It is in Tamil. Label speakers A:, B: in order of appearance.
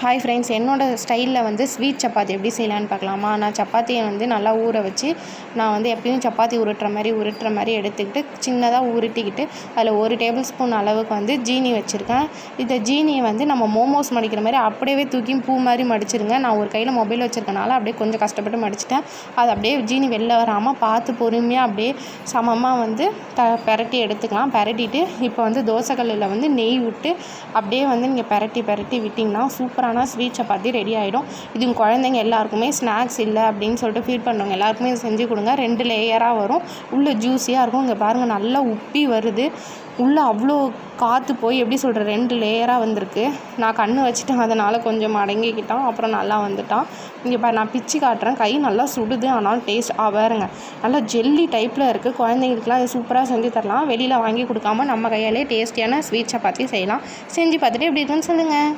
A: ஹாய் ஃப்ரெண்ட்ஸ், என்னோடய ஸ்டைலில் வந்து ஸ்வீட் சப்பாத்தி எப்படி செய்யலான்னு பார்க்கலாமா? நான் சப்பாத்தியை வந்து நல்லா ஊற வச்சு நான் வந்து எப்பயும் சப்பாத்தி உருட்டுற மாதிரி எடுத்துக்கிட்டு சின்னதாக உருட்டிக்கிட்டு அதில் 1 டேபிள் ஸ்பூன் அளவுக்கு வந்து ஜீனி வச்சுருக்கேன். இந்த ஜீனியை வந்து நம்ம மோமோஸ் மடிக்கிற மாதிரி அப்படியே தூக்கி பூ மாதிரி மடிச்சிருங்க. நான் ஒரு கையில் மொபைல் வச்சுருக்கனால அப்படியே கொஞ்சம் கஷ்டப்பட்டு மடிச்சிட்டேன். அது அப்படியே ஜீனி வெளில வராமல் பார்த்து பொறுமையாக அப்படியே சமமாக வந்து பெரட்டி எடுத்துக்கலாம். பெரட்டிட்டு இப்போ வந்து தோசைக்கல்லில் வந்து நெய் விட்டு அப்படியே வந்து நீங்கள் பெரட்டி விட்டிங்கன்னா சூப்பரான ஸ்வீட் சப்பாத்தி ரெடி ஆகிடும். இது குழந்தைங்க எல்லாருக்குமே ஸ்நாக்ஸ் இல்லை அப்படின்னு சொல்லிட்டு ஃபீல் பண்ணுறவங்க எல்லாருக்குமே இது செஞ்சு கொடுங்க. 2 லேயராக வரும், உள்ளே ஜூஸியாக இருக்கும். இங்கே பாருங்கள், நல்லா உப்பி வருது. உள்ளே அவ்வளோ காற்று போய் எப்படி சொல்கிற 2 லேயராக வந்திருக்கு. நான் கண் வச்சுட்டேன், அதனால் கொஞ்சம் அடங்கிக்கிட்டான், அப்புறம் நல்லா வந்துட்டான். இங்கே நான் பிச்சு காட்டுறேன். கை நல்லா சுடுது, ஆனாலும் டேஸ்ட் பாருங்க நல்லா ஜெல்லி டைப்பில் இருக்குது. குழந்தைங்களுக்குலாம் இது சூப்பராக செஞ்சு தரலாம். வெளியில் வாங்கி கொடுக்காம நம்ம கையாலே டேஸ்டியான ஸ்வீட் சப்பாத்தி செய்யலாம். செஞ்சு பார்த்துட்டு எப்படி இருக்குன்னு சொல்லுங்கள்.